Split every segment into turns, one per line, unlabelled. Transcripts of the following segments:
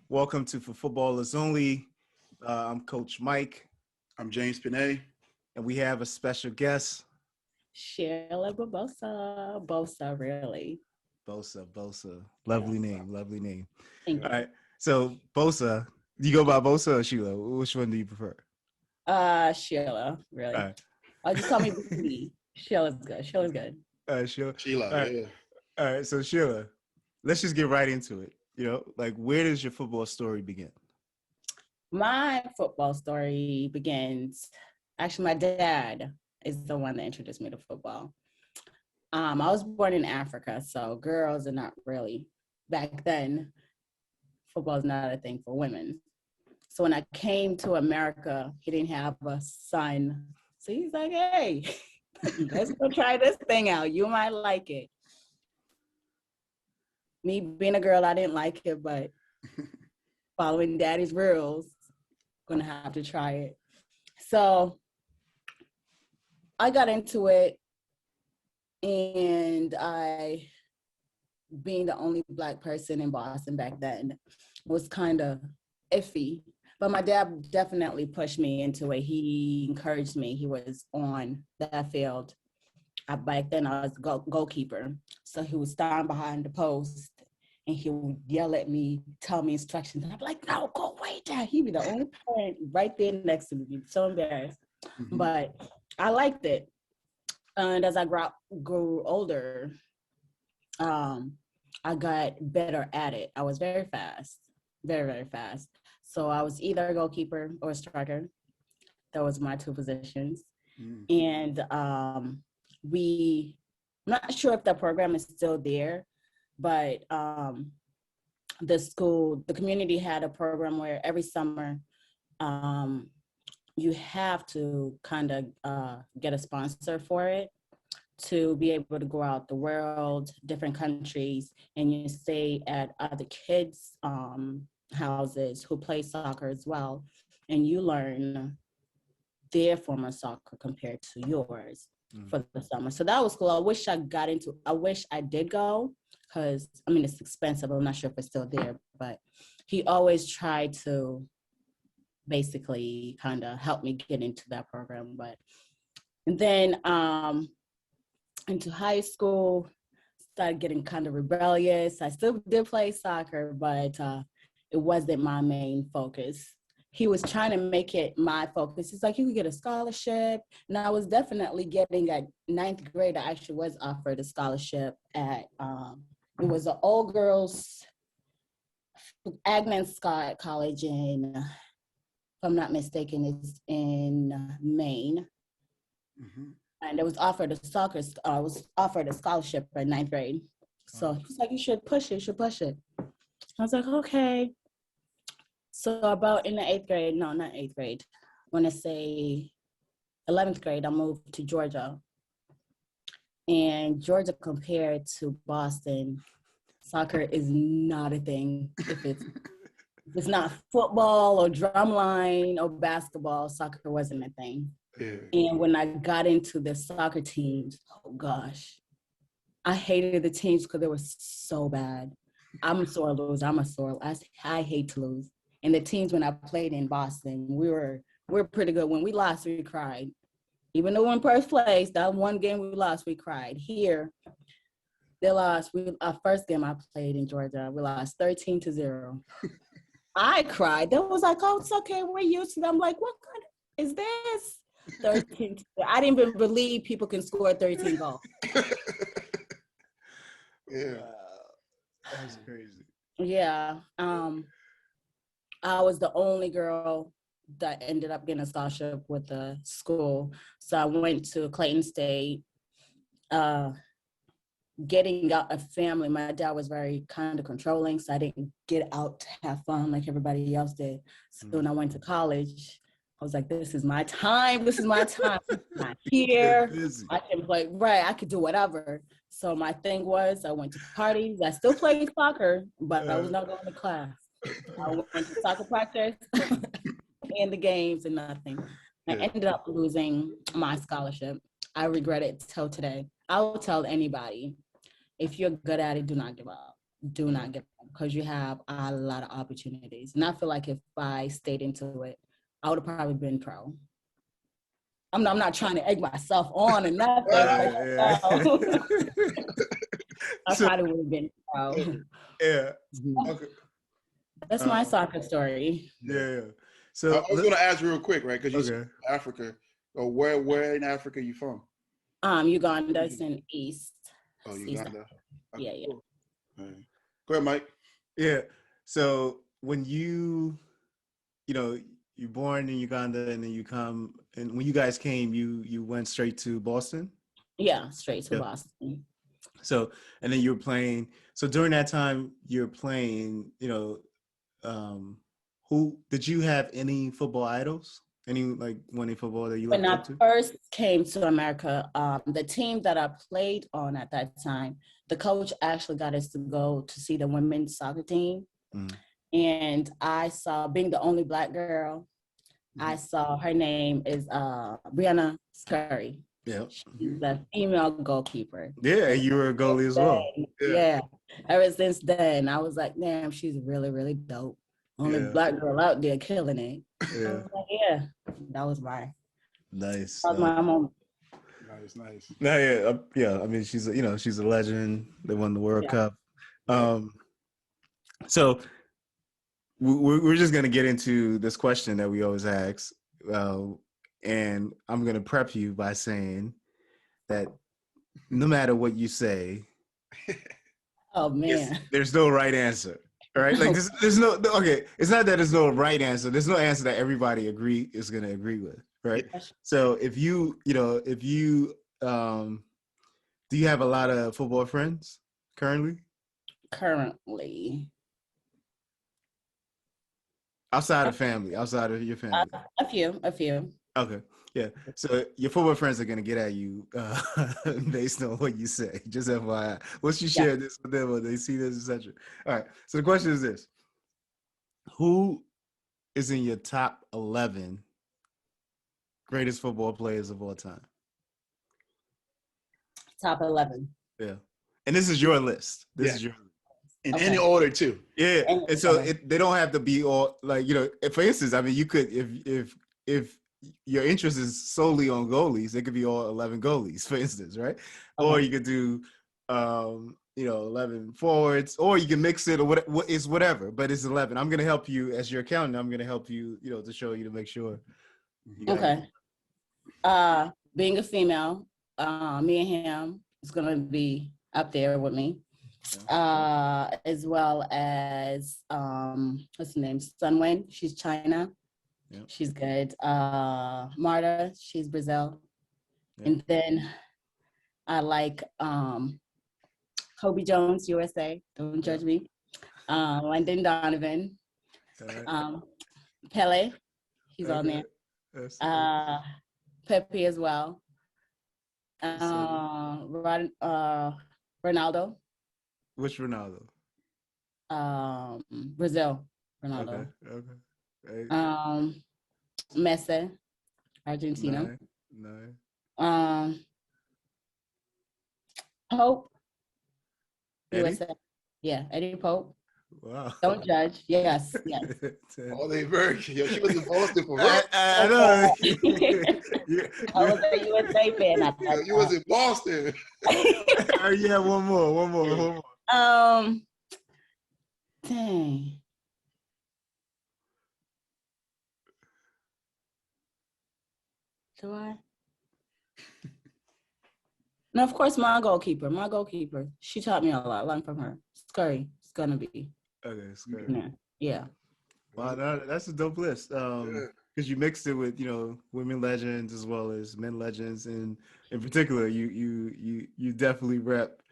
Welcome to For Footballers Only. I'm Coach Mike,
I'm James Pinay.
and we have a special guest.
Sheila Bbosa. Bosa, really.
Bbosa. Lovely name, lovely name.
Thank
All
you.
right. So, Bbosa, do you go by Bbosa or Sheila? Which one do you prefer?
Sheila, really.
All right.
Just call me B. Sheila's good. Sheila's good.
Sheila.
Sheila,
All right.
yeah.
All right. So, Sheila, let's just get right into it. Where does your football story begin?
My football story begins, actually, my dad is the one that introduced me to football. I was born in Africa, so girls are not really, back then, football is not a thing for women. So when I came to America, he didn't have a son. So he's like, hey, let's go try this thing out. You might like it. Me being a girl, I didn't like it, but following daddy's rules, gonna have to try it. So I got into it, and being the only Black person in Boston back then, was kind of iffy. But my dad definitely pushed me into it. He encouraged me. He was on that field. Back then, I was goalkeeper. So he would stand behind the post and he would yell at me, tell me instructions. And I'd be like, no, go away, Dad. He'd be the only parent right there next to me. I'd be so embarrassed. Mm-hmm. But I liked it. And as I grew older, I got better at it. I was very fast, very, very fast. So I was either a goalkeeper or a striker. That was my two positions. And I'm not sure if the program is still there, but the community had a program where every summer you have to kind of get a sponsor for it to be able to go out the world, different countries, and you stay at other kids' houses who play soccer as well, and you learn their form of soccer compared to yours for the summer. So that was cool. I wish I did go, because it's expensive. I'm not sure if it's still there, but he always tried to basically kind of help me get into that program. And then into high school, started getting kind of rebellious. I still did play soccer, but it wasn't my main focus. He was trying to make it my focus. It's like, you could get a scholarship. And I was definitely getting, at 9th grade, I actually was offered a scholarship at, it was an all girls Agnes Scott College in, if I'm not mistaken, it's in Maine. Mm-hmm. And I was offered a scholarship in 9th grade. So he was like, you should push it, I was like, okay. So about in the 8th grade, no, not 8th grade, I want to say 11th grade, I moved to Georgia. And Georgia, compared to Boston, soccer is not a thing. If it's not football or drumline or basketball, soccer wasn't a thing. Yeah. And when I got into the soccer teams, oh gosh, I hated the teams because they were so bad. I'm a sore loser. I hate to lose. And the teams when I played in Boston, we were pretty good. When we lost, we cried. Even though we're in first place, that one game we lost, we cried. Here, they lost. Our first game I played in Georgia, we lost 13-0. I cried. They was like, oh, it's okay, we're used to them. I'm like, what kind of is this? 13. I didn't even believe people can score 13 goals.
Yeah. That's crazy.
Yeah. I was the only girl that ended up getting a scholarship with the school. So I went to Clayton State, getting out a family. My dad was very kind of controlling, so I didn't get out to have fun like everybody else did. So when I went to college, I was like, this is my time. I'm not here. I can play, right, I could do whatever. So my thing was, I went to parties. I still played soccer, but I was not going to class. I went to soccer practice and the games and nothing. I ended up losing my scholarship. I regret it till today. I will tell anybody, if you're good at it, do not give up. Do not give up. because you have a lot of opportunities. And I feel like if I stayed into it, I would have probably been pro. I'm not trying to egg myself on or nothing.
Yeah.
I
So,
probably would have been pro.
yeah. Okay.
That's my soccer story.
Yeah.
I
So
was going to ask real quick, right? Because you said
okay.
Africa. Or where in Africa are you from?
Uganda is in East.
Oh, Uganda.
Yeah, yeah.
Cool. Right. Go ahead, Mike.
Yeah. So when you're born in Uganda and then you come, and when you guys came, you went straight to Boston?
Yeah, straight to Boston.
So, and then you were playing. So during that time you're playing, who did you have any football idols? Any winning football that you looked up to?
When I first came to America, the team that I played on at that time, the coach actually got us to go to see the women's soccer team. And I saw, being the only Black girl, I saw her name is Brianna Scurry.
Yeah.
She's a female goalkeeper.
Yeah, you were a goalie as well.
Yeah. Ever since then, I was like, damn, she's really, really dope. Only Black girl out there killing it. Yeah. That was my
nice.
That was my moment.
Nice.
Yeah. I mean, she's a legend. They won the World Cup. So we're just gonna get into this question that we always ask, and I'm gonna prep you by saying that no matter what you say,
oh man,
there's no right answer. All right, like there's no okay. It's not that there's no right answer. There's no answer that everybody is gonna agree with, right? So if you do you have a lot of football friends currently?
Currently,
outside of family, outside of your family,
a few.
Okay, yeah. So your football friends are gonna get at you based on what you say. Just FYI. Once you share this with them, or they see this, etc. All right. So the question is this: who is in your top 11 greatest football players of all time?
Top 11.
Yeah, and this is your list. This is your
in any order too.
Yeah, and so they don't have to be all for instance, I mean, you could if your interest is solely on goalies, it could be all 11 goalies, for instance, right? Or you could do 11 forwards, or you can mix it, or whatever, but it's 11. I'm gonna help you as your accountant. I'm gonna help you, to show you to make sure.
Being a female, me and him is gonna be up there with me. As well as what's her name? Sunwin, she's China. Yeah. She's good. Marta, she's Brazil. Yeah. And then I like Kobe Jones, USA. Don't judge me. Landon Donovan. Pele, he's on there. Pepe as well. Ronaldo.
Which Ronaldo?
Brazil. Ronaldo. Okay. Messi, Argentina. No. Pope.
Eddie?
USA. Yeah, Eddie Pope.
Wow.
Don't judge. Yes.
Oh, they very. Yeah, she was in Boston for
real. I know.
I was a USA fan.
You was in Boston.
Yeah, one more.
Dang. Do I? No, of course, my goalkeeper. She taught me a lot. I learned from her. Scurry. It's gonna be.
Okay, Scurry.
Yeah.
Wow, that's a dope list. Because you mixed it with women legends as well as men legends, and in particular, you definitely rep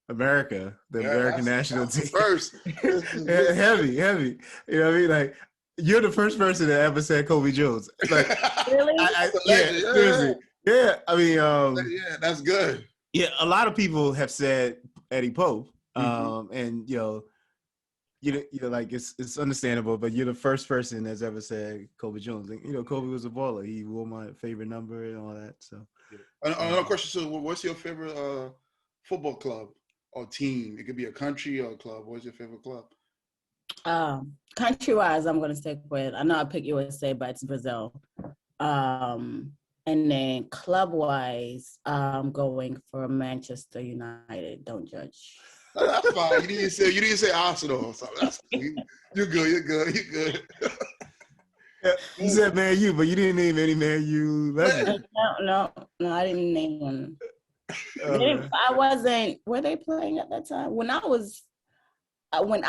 America, the American national team.
First,
heavy. You know what I mean? Like, you're the first person that ever said Kobe Jones. Like,
really?
Seriously. Yeah, I mean,
yeah, that's good.
Yeah, a lot of people have said Eddie Pope, and like it's understandable, but you're the first person that's ever said Kobe Jones. And, Kobe was a baller. He wore my favorite number and all that. So,
another question. So, what's your favorite football club? or team? It could be a country or a club. What's your favorite club?
Country-wise, I'm going to stick with, I know I picked USA, but it's Brazil. And then club-wise, I'm going for Manchester United. Don't judge.
That's fine. You didn't say Arsenal. So that's cool. You're good. You're good. You're good.
Yeah, you said Man U, but you didn't name any Man U legends.
No, I didn't name one. I wasn't. Were they playing at that time? When I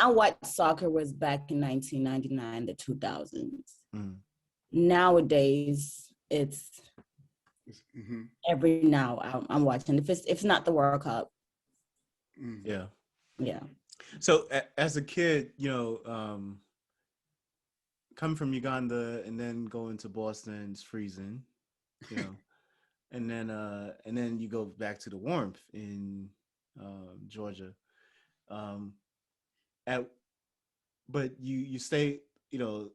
watched soccer was back in 1999, the 2000s. Nowadays, it's every now I'm watching. If it's not the World Cup.
Yeah.
Yeah.
So as a kid, coming from Uganda and then going to Boston, it's freezing, and then you go back to the warmth in Georgia. But you stay, you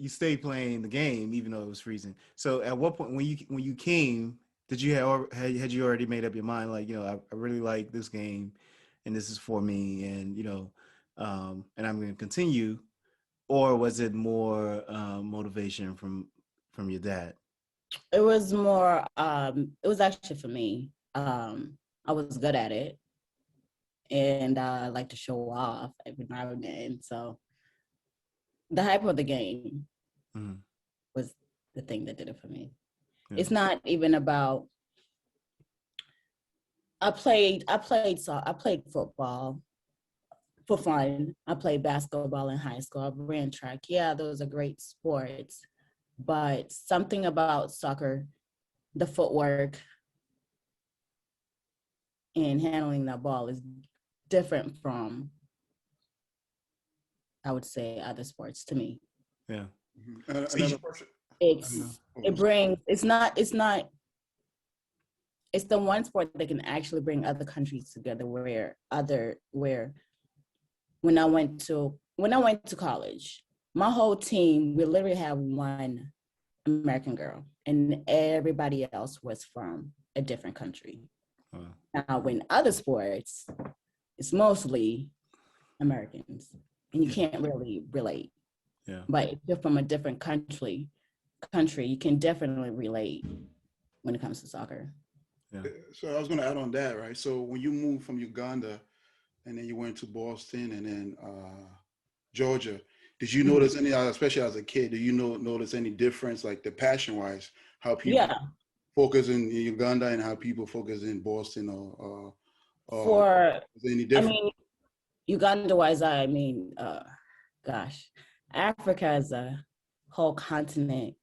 stay playing the game even though it was freezing. So at what point when you came, had you already made up your mind, like, I really like this game and this is for me, and and I'm going to continue? Or was it more motivation from your dad?
It was more, it was actually for me. I was good at it. And I like to show off every now and then. So the hype of the game was the thing that did it for me. Yeah. It's not even about, I played football for fun. I played basketball in high school. I ran track. Yeah, those are great sports. But something about soccer, the footwork and handling that ball is different from, I would say, other sports to me.
Yeah.
Another person.
It's the one sport that can actually bring other countries together where when I went to college, my whole team, we literally had one American girl and everybody else was from a different country. Now, in other sports, it's mostly Americans and you can't really relate. Yeah. But if you're from a different country, you can definitely relate when it comes to soccer.
Yeah. So I was going to add on that, right? So when you moved from Uganda and then you went to Boston and then Georgia, did you notice any, especially as a kid, do you notice any difference, like the passion-wise, how people focus in Uganda and how people focus in Boston or any difference?
I mean, Uganda-wise, Africa as a whole continent,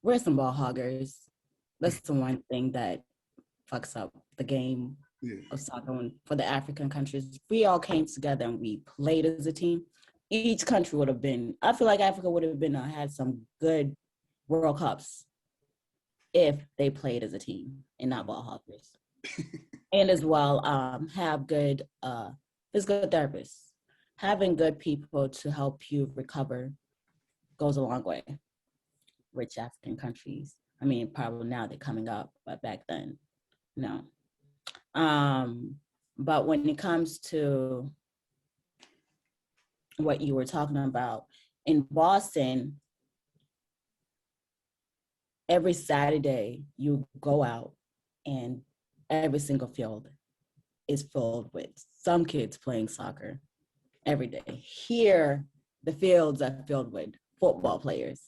we're some ball hoggers. That's the one thing that fucks up the game of soccer for the African countries. If we all came together and we played as a team, each country would have been, I feel like Africa would have been had some good World Cups if they played as a team and not ball hoggers. And as well, have good physical therapists. Having good people to help you recover goes a long way. Rich African countries. I mean, probably now they're coming up, but back then, no. But when it comes to what you were talking about, in Boston, every Saturday you go out and every single field is filled with some kids playing soccer every day. Here, the fields are filled with football players.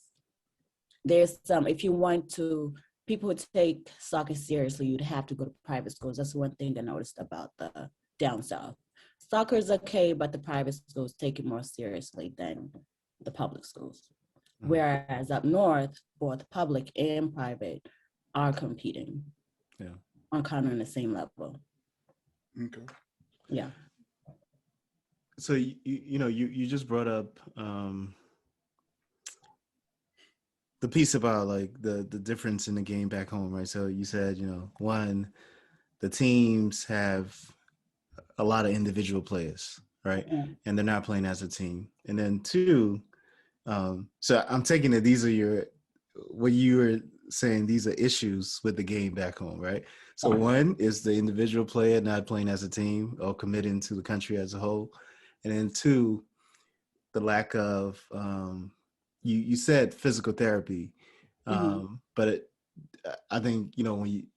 There's some, if you want to, people who take soccer seriously, you'd have to go to private schools. That's one thing I noticed about the down south. Soccer is okay, but the private schools take it more seriously than the public schools. Whereas up north, both public and private are competing on kind of the same level.
Okay.
Yeah.
So you just brought up the piece about like the difference in the game back home, right? So you said, one, the teams have a lot of individual players, right? Mm-hmm. And they're not playing as a team. And then two, so I'm taking it these are your what you were saying, these are issues with the game back home, right? So one is the individual player not playing as a team or committing to the country as a whole. And then two, the lack of, you said physical therapy, but I think, when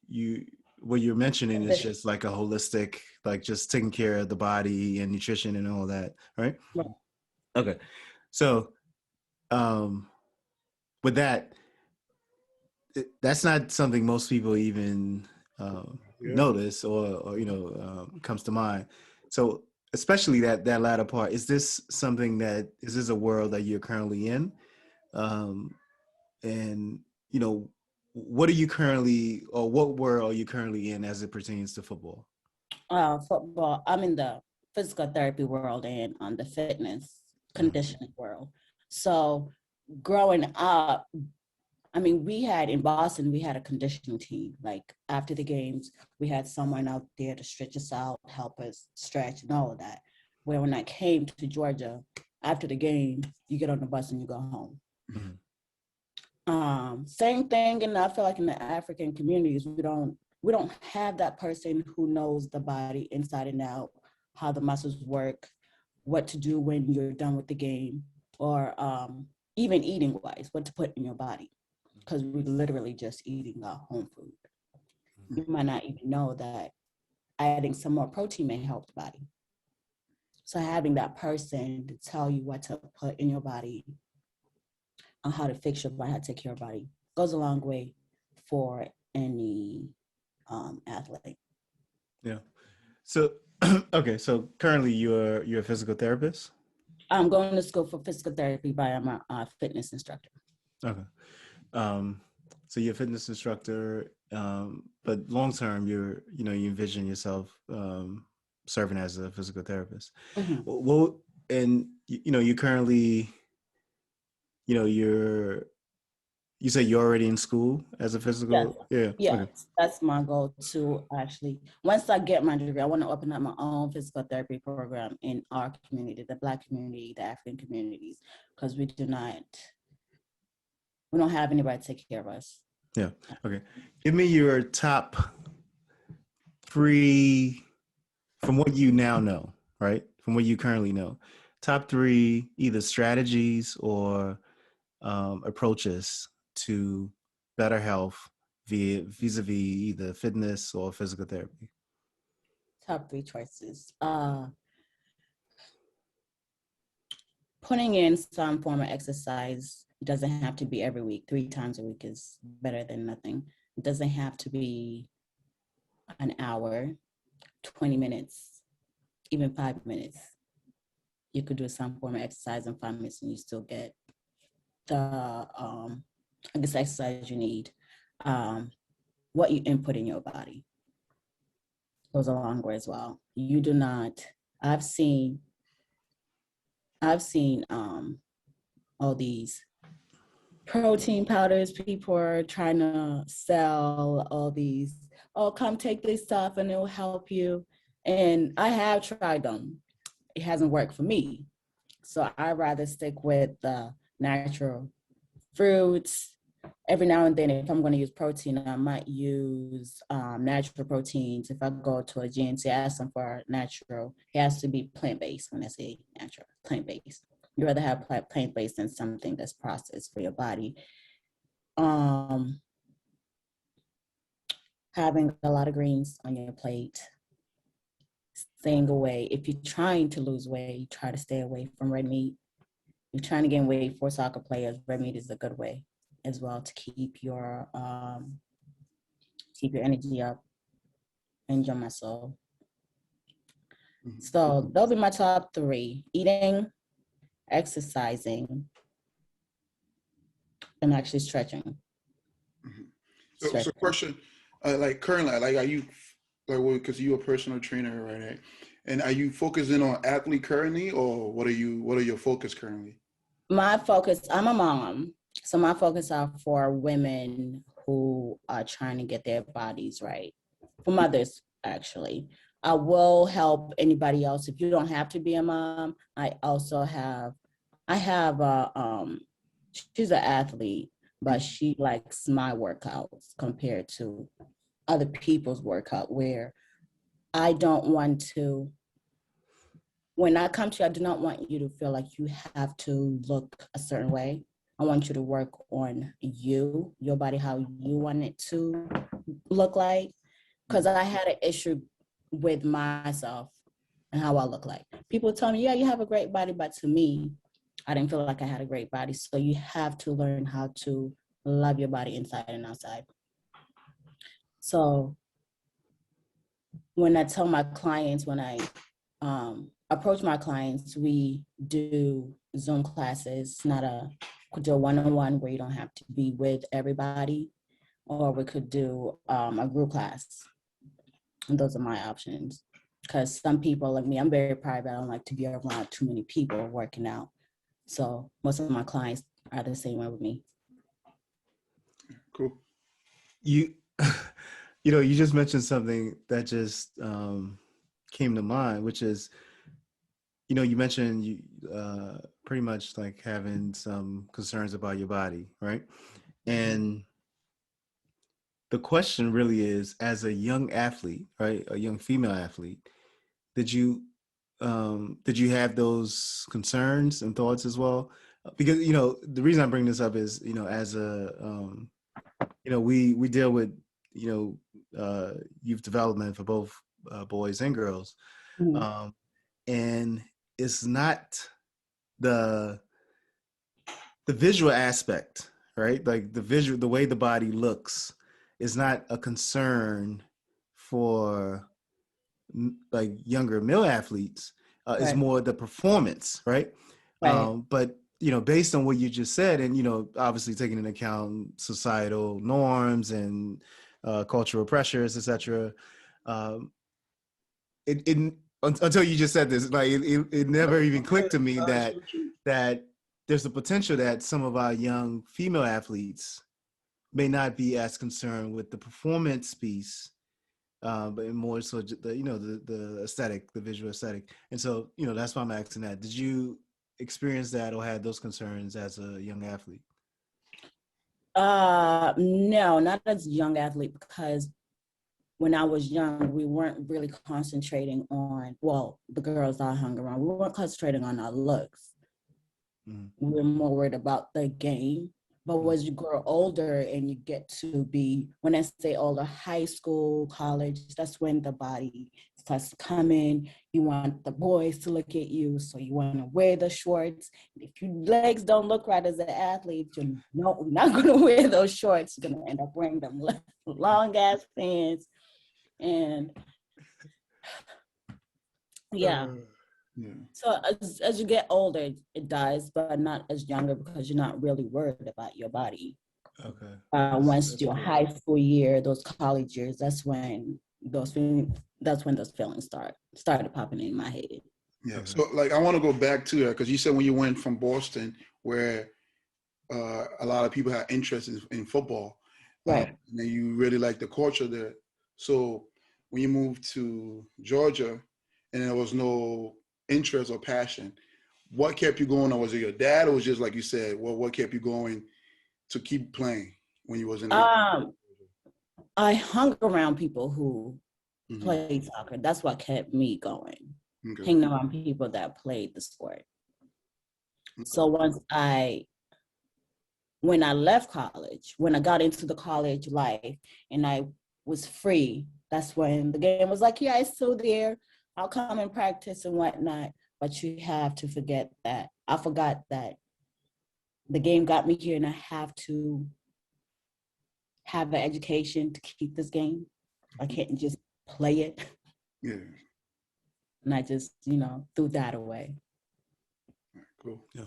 what you're mentioning is just like a holistic, like just taking care of the body and nutrition and all that, right?
Right.
Okay. So with that, that's not something most people even notice or comes to mind. So especially that latter part, is this a world that you're currently in? And what are you currently, or what world are you currently in as it pertains to football?
Football, I'm in the physical therapy world and on the fitness conditioning world. So growing up, I mean, in Boston, we had a conditioning team. Like after the games, we had someone out there to stretch us out, help us stretch and all of that. Where when I came to Georgia, after the game, you get on the bus and you go home.
Mm-hmm.
Same thing, and I feel like in the African communities, we don't have that person who knows the body inside and out, how the muscles work, what to do when you're done with the game, or even eating wise, what to put in your body, because we're literally just eating our home food. You might not even know that adding some more protein may help the body. So having that person to tell you what to put in your body, on how to fix your body, how to take care of your body, goes a long way for any athlete.
Yeah. So, okay. So currently you're a physical therapist?
I'm going to school for physical therapy, but I'm a fitness instructor.
Okay. So you're a fitness instructor, but long term, you envision yourself serving as a physical therapist.
Mm-hmm.
Well, and you currently, you say you're already in school as a physical.
Yes.
Yeah.
Yes,
Okay.
that's my goal to actually, once I get my degree, I want to open up my own physical therapy program in our community, the Black community, the African communities, because we don't have anybody to take care of us.
Yeah. Okay. Give me your top 3 from what you now know, right? From what you currently know, top 3 either strategies or approaches to better health vis-a-vis either fitness or physical therapy.
Top 3 choices. Putting in some form of exercise. It doesn't have to be every week. 3 times a week is better than nothing. It doesn't have to be an hour, 20 minutes, even 5 minutes. You could do some form of exercise in 5 minutes and you still get the exercise you need. What you input in your body goes a long way as well. You do not, I've seen all these protein powders. People are trying to sell all these, come take this stuff and it'll help you. And I have tried them. It hasn't worked for me. So I'd rather stick with the natural fruits. Every now and then, if I'm going to use protein, I might use natural proteins. If I go to a GNC, I ask them for natural. It has to be plant-based when I say natural, plant-based. You'd rather have plant-based than something that's processed for your body. Having a lot of greens on your plate, staying away. If you're trying to lose weight, try to stay away from red meat. If you're trying to gain weight for soccer players, red meat is a good way as well to keep your energy up and your muscle. So they'll be my top 3: eating, exercising, and actually stretching.
So question, like currently, like are you, like, because you're a personal trainer, right? And are you focusing on athlete currently, or what are your focus currently?
My focus, I'm a mom, so my focus are for women who are trying to get their bodies right. For mothers, actually. I will help anybody else. If you don't have to be a mom, I have she's an athlete. but she likes my workouts compared to other people's workout, where I don't want to, when I come to you, I do not want you to feel like you have to look a certain way. I want you to work on you, your body, how you want it to look like. Because I had an issue with myself and how I look like. People tell me, yeah, you have a great body, but to me, I didn't feel like I had a great body. So you have to learn how to love your body inside and outside. So when I tell my clients, when I approach my clients, we do Zoom classes, could do a one-on-one where you don't have to be with everybody, or we could do a group class. And those are my options. Because some people like me, I'm very private. I don't like to be around too many people working out. So most of my clients are the same way with me.
Cool.
You, you just mentioned something that just came to mind, which is, you mentioned you pretty much like having some concerns about your body, right? And the question really is, as a young athlete, right, a young female athlete, did you have those concerns and thoughts as well? Because the reason I bring this up is as a we deal with youth development for both boys and girls,
Mm-hmm.
and it's not the visual aspect, right? Like the way the body looks is not a concern for like younger male athletes. It's
Right.
more the performance, right?
Right.
But based on what you just said, and obviously taking into account societal norms and cultural pressures, etc. Um, until you just said this, like it never even clicked to me that there's a potential that some of our young female athletes may not be as concerned with the performance piece, but more so the aesthetic, the visual aesthetic. And so that's why I'm asking that. Did you experience that or had those concerns as a young athlete?
No, not as a young athlete, because when I was young, we weren't really concentrating on, well, the girls I hung around, we weren't concentrating on our looks. Mm-hmm. We were more worried about the game. But mm-hmm. as you grow older and you get to be, when I say older, high school, college, that's when the body starts to come in. You want the boys to look at you, so you want to wear the shorts. If your legs don't look right as an athlete, you're not going to wear those shorts. You're going to end up wearing them long ass pants. And yeah. So as you get older, it does, but not as younger, because you're not really worried about your body.
Okay.
Once your high school year, those college years, that's when those feelings started popping in my head.
Yeah. Okay. So like I want to go back to that, because you said when you went from Boston, where a lot of people had interest in football,
right?
And you really like the culture there. So when you moved to Georgia, and there was no interest or passion, what kept you going? Or was it your dad, or was just like you said, well, what kept you going to keep playing when you was in
I hung around people who mm-hmm. played soccer. That's what kept me going. Okay. Hanging around people that played the sport. Okay. So when I left college, when I got into the college life and I was free, that's when the game was like, yeah, it's still there. I'll come and practice and whatnot. But you have to forget that. I forgot that the game got me here, and I have to have an education to keep this game. I can't just play it.
Yeah.
And I just, threw that away.
Cool.
Yeah.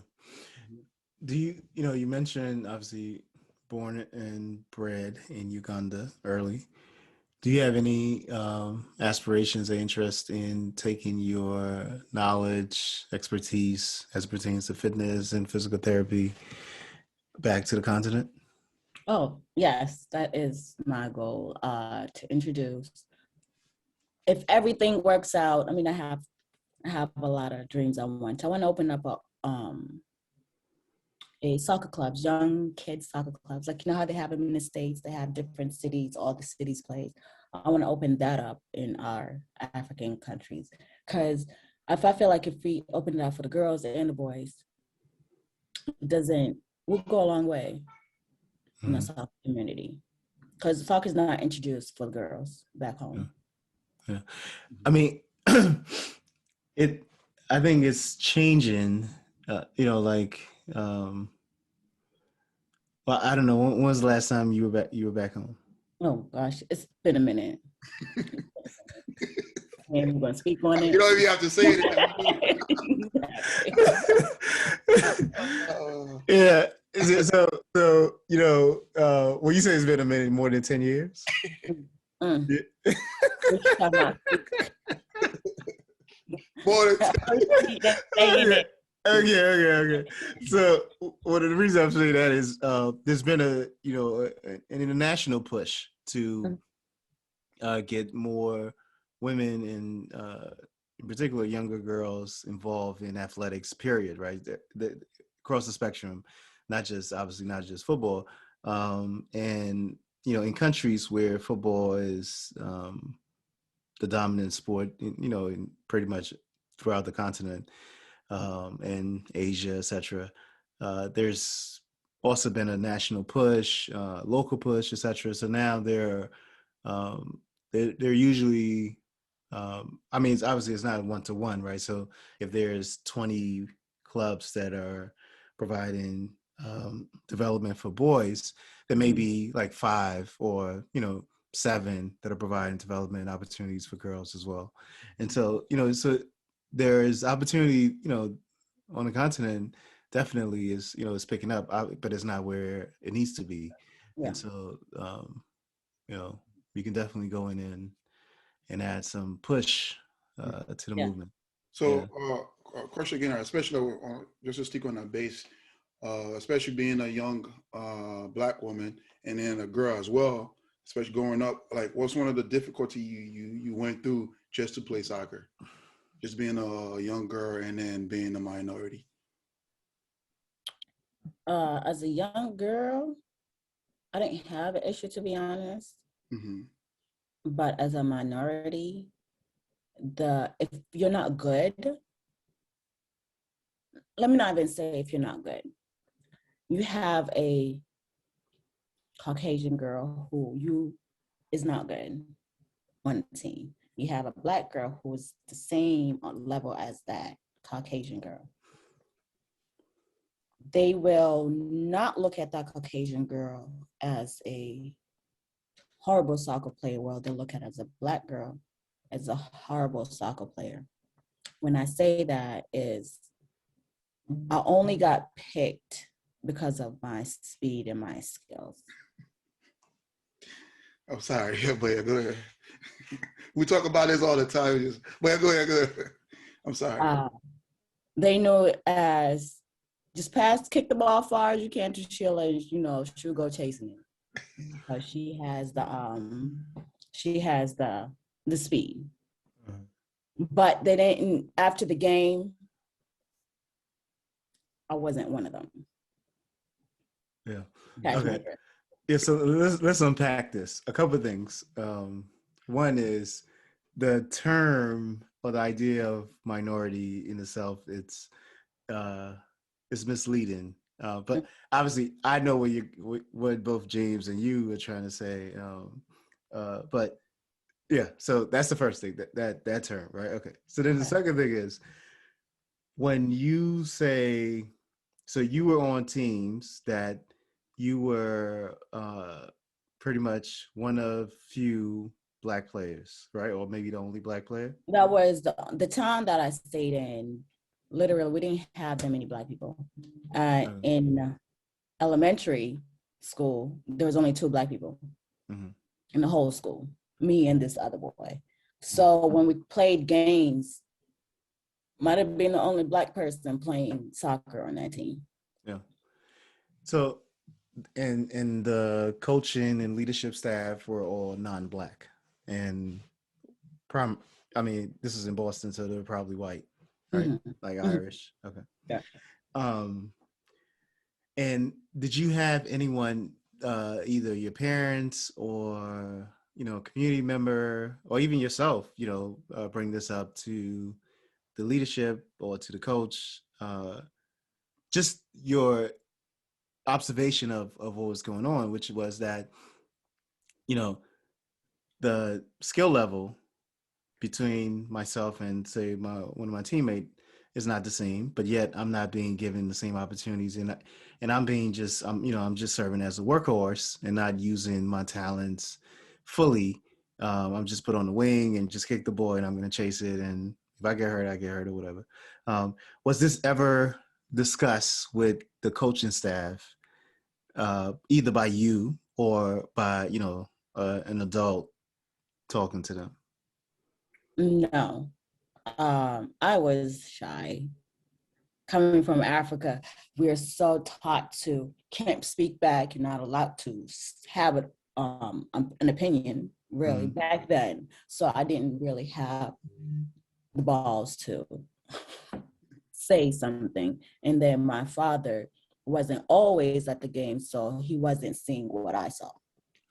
Do you mentioned obviously born and bred in Uganda early. Do you have any aspirations or interest in taking your knowledge, expertise as it pertains to fitness and physical therapy back to the continent?
Oh, yes, that is my goal, to introduce. If everything works out, I have a lot of dreams I want to open up a soccer clubs, young kids soccer clubs. Like, you know how they have them in the States, they have different cities, all the cities play. I want to open that up in our African countries. Because if I feel like if we open it up for the girls and the boys, it doesn't, we'll go a long way in the soccer community. Because soccer is not introduced for girls back home.
Yeah. I mean, I think it's changing, like, well, I don't know. When was the last time you were back home?
Oh gosh, it's been a minute. And we're gonna speak on it.
You don't even have to say
it. Yeah. So when you say it's been a minute, more than 10 years?
More than 10 years.
Okay. So, well, the reason I'm saying that is there's been an international push to get more women and in particular younger girls involved in athletics. Period. Right, across the spectrum, not just football, and in countries where football is the dominant sport, in pretty much throughout the continent. And Asia, etc. There's also been a national push, local push, etc. So now they're usually, I mean, it's not 1-to-1, right? So if there's 20 clubs that are providing development for boys, there may be like 5 or 7 that are providing development opportunities for girls as well. And so so there is opportunity, on the continent definitely is picking up, but it's not where it needs to be. Yeah. And so we can definitely go in and add some push to the movement.
So question again, especially just to stick on that base, especially being a young Black woman and then a girl as well, especially growing up, like what's one of the difficulty you went through just to play soccer? Just being a young girl and then being a minority.
As a young girl, I didn't have an issue, to be honest. Mm-hmm. But as a minority, if you're not good, let me not even say if you're not good. You have a Caucasian girl who is not good on the team. You have a Black girl who is the same level as that Caucasian girl. They will not look at that Caucasian girl as a horrible soccer player. Well, they'll look at it as a Black girl as a horrible soccer player. When I say that is, I only got picked because of my speed and my skills.
I'm sorry, but go ahead. We talk about this all the time. But go ahead. I'm sorry.
They know it as just kick the ball far as you can to Sheila, and she'll go chasing it. Because she has the speed. Mm-hmm. But they didn't, after the game, I wasn't one of them.
Yeah. Okay. Yeah, so let's unpack this. A couple of things. One is the term or the idea of minority in itself. It's misleading. But obviously, I know what both James and you are trying to say. But yeah, so that's the first thing, that term, right? Okay. So then the second thing is when you say, so you were on teams that you were pretty much one of few Black players, right? Or maybe the only Black player?
That was the town that I stayed in. Literally, we didn't have that many Black people. In elementary school, there was only 2 Black people in the whole school, me and this other boy. So when we played games, might have been the only Black person playing soccer on that team.
Yeah. So, and the coaching and leadership staff were all non-Black, and I mean, this is in Boston, so they're probably white, right? Like Irish. Okay.
Yeah.
And did you have anyone, either your parents or, community member or even yourself, bring this up to the leadership or to the coach? Just your observation of what was going on, which was that, the skill level between myself and say one of my teammates is not the same, but yet I'm not being given the same opportunities, and I'm just serving as a workhorse and not using my talents fully. I'm just put on the wing and just kick the ball and I'm going to chase it, and if I get hurt, I get hurt or whatever. Was this ever discussed with the coaching staff, either by you or by an adult talking to them?
No. I was shy. Coming from Africa, we're so taught to can't speak back. You're not allowed to have an opinion, really, back then. So I didn't really have the balls to say something. And then my father wasn't always at the game, so he wasn't seeing what I saw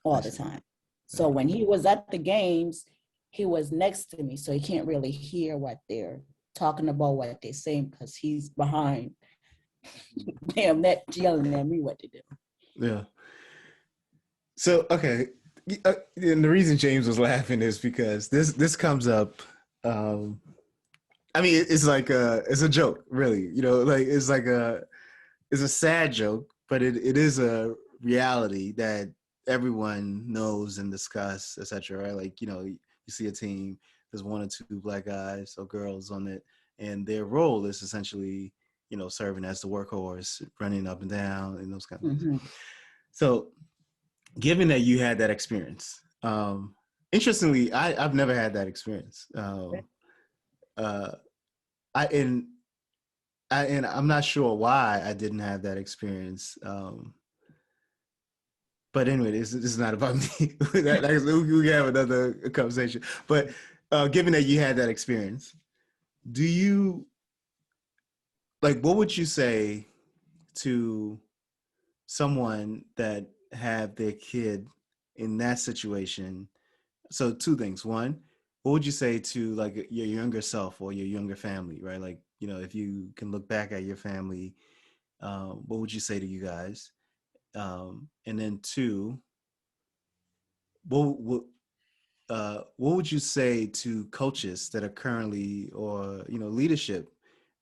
all the time. So when he was at the games, he was next to me, so he can't really hear what they're talking about, what they're saying, because he's behind them that yelling at me what to do.
Yeah. So, okay. And the reason James was laughing is because this comes up. I mean, it's like it's a joke, really. Like it's a sad joke, but it is a reality that everyone knows and discuss, etc. Right? Like, you see a team, there's one or two black guys or girls on it, and their role is essentially, serving as the workhorse, running up and down, and those kind of things. So, given that you had that experience, interestingly, I've never had that experience. And I'm not sure why I didn't have that experience. But anyway, this is not about me. We can have another conversation. But given that you had that experience, do you, like, what would you say to someone that have their kid in that situation? So two things. One, what would you say to like your younger self or your younger family, right? Like, if you can look back at your family, what would you say to you guys? And then two, what would you say to coaches that are currently, or leadership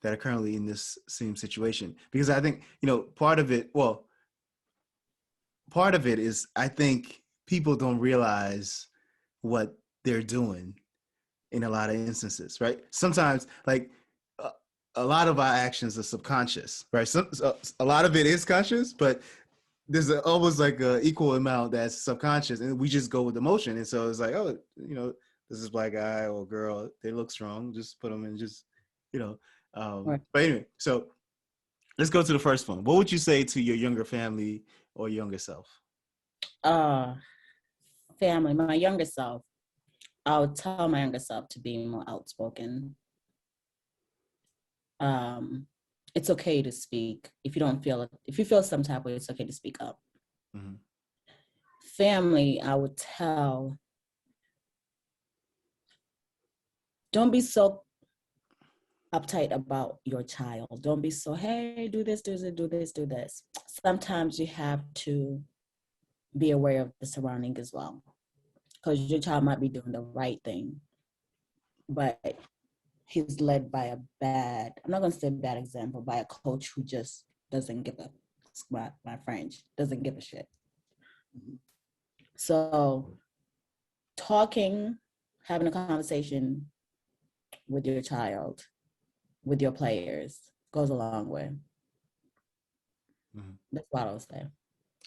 that are currently in this same situation? Because I think part of it is, I think people don't realize what they're doing in a lot of instances, right? Sometimes, like, a lot of our actions are subconscious, right? So a lot of it is conscious, but there's almost like a equal amount that's subconscious, and we just go with emotion. And so it's like, oh, this is black guy or girl, they look strong, just put them in, just, Right. But anyway, so let's go to the first one. What would you say to your younger family or younger self?
Family, my younger self, I would tell my younger self to be more outspoken. It's okay to speak. If you feel some type of way, it's okay to speak up. Mm-hmm. Family, I would tell, don't be so uptight about your child. Don't be so, hey, do this, do this, do this, do this. Sometimes you have to be aware of the surrounding as well, because your child might be doing the right thing, but he's led by I'm not going to say bad example, by a coach who just doesn't give a, my French, doesn't give a shit. So having a conversation with your child, with your players, goes a long way. Mm-hmm. That's what I would say.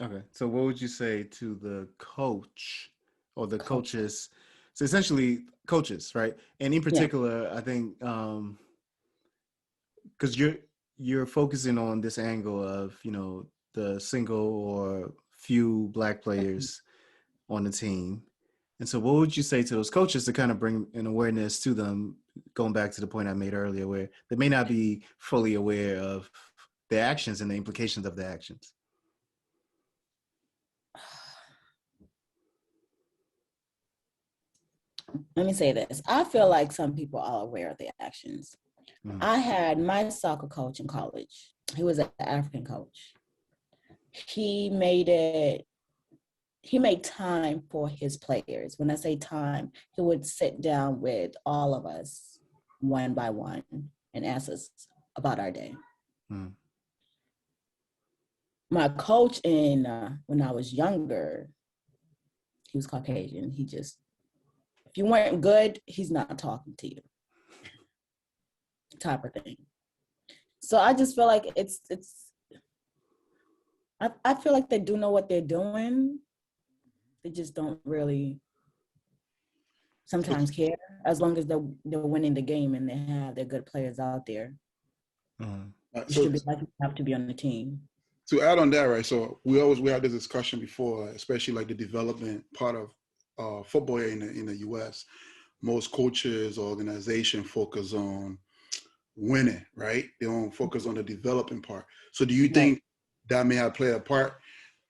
Okay. So what would you say to the coach or the coaches? So essentially coaches, right? And in particular, yeah. I think, because you're focusing on this angle of, the single or few black players on the team. And so what would you say to those coaches to kind of bring an awareness to them, going back to the point I made earlier, where they may not be fully aware of their actions and the implications of their actions?
Let me say this. I feel like some people are aware of their actions. I had my soccer coach in college. He was an African coach. He made time for his players. When I say time, he would sit down with all of us one by one and ask us about our day. My coach when I was younger, he was Caucasian. He just, if you weren't good, he's not talking to you, type of thing. So I just feel like I feel like they do know what they're doing. They just don't really sometimes care, as long as they're winning the game and they have their good players out there. You should be lucky enough to be on the team.
To add on that, right? So we had this discussion before, especially like the development part of football in the U.S. Most coaches or organizations focus on winning, right? They don't focus on the developing part. So do you think that may have played a part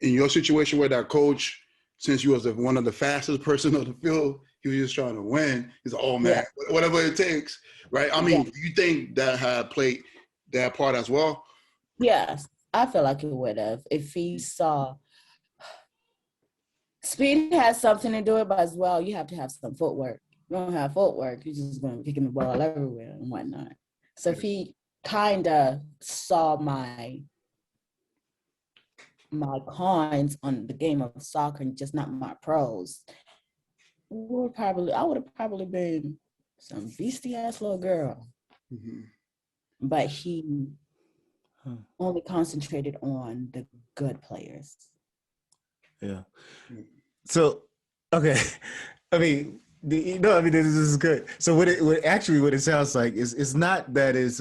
in your situation where that coach, since you was one of the fastest person on the field, he was just trying to win. He's like, oh man, whatever it takes, right? I mean, do you think that had played that part as well?
Yes, I feel like it would have if he saw. Speed has something to do with it, but as well, you have to have some footwork. You don't have footwork, you're just going to be kicking the ball everywhere and whatnot. So if he kind of saw my cons on the game of soccer and just not my pros, I would have probably been some beastie ass little girl. But he only concentrated on the good players.
Yeah. So, okay. I mean, this is good. So what it sounds like is not that is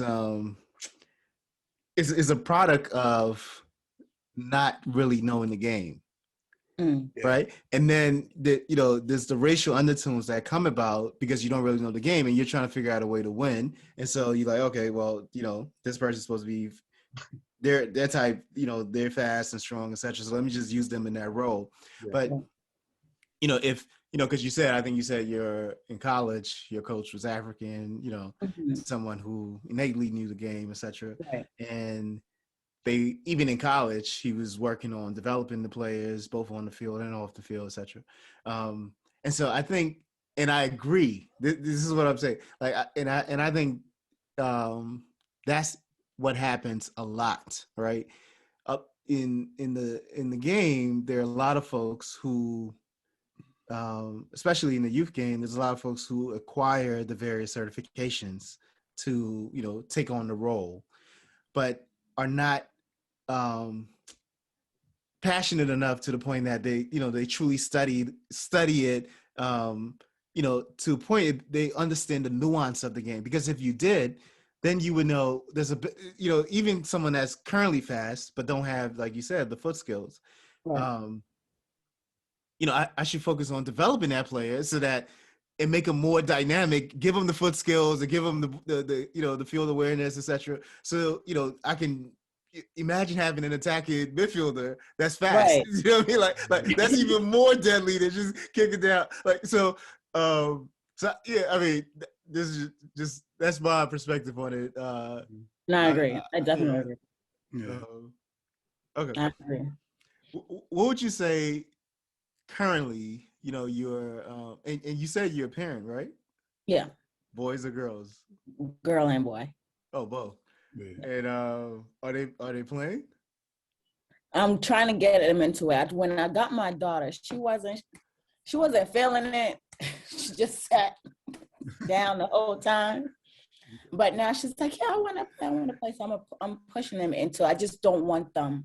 a product of not really knowing the game. Right. And then there's the racial undertones that come about because you don't really know the game and you're trying to figure out a way to win. And so you're like, okay, well, this person's supposed to be they're type, they're fast and strong, etc. So let me just use them in that role. But if because I think you said you're in college, your coach was African, someone who innately knew the game, etc. And they, even in college, he was working on developing the players both on the field and off the field, etc. And so I think, and I agree. This is what I'm saying. Like, I think that's what happens a lot, right? Up in the game, there are a lot of folks who, especially in the youth game, there's a lot of folks who acquire the various certifications to take on the role, but are not passionate enough to the point that they truly study it, to a point they understand the nuance of the game. Because if you did, then you would know there's even someone that's currently fast but don't have, like you said, the foot skills. I should focus on developing that player so that and make them more dynamic, give them the foot skills and give them the field awareness, etc. So, I can imagine having an attacking midfielder that's fast.
Right.
You know what I mean? Like that's even more deadly than just kicking down. Like, so yeah, I mean, this is just, that's my perspective on it.
No, I agree. I definitely agree.
Okay.
I agree.
What would you say currently, you're, and you said you're a parent, right?
Yeah.
Boys or girls?
Girl and boy.
Oh, both. Yeah. And are they playing?
I'm trying to get them into it. When I got my daughter, she wasn't feeling it. She just sat down the whole time. But now she's like, yeah, I want to play. So I'm pushing them into. I just don't want them.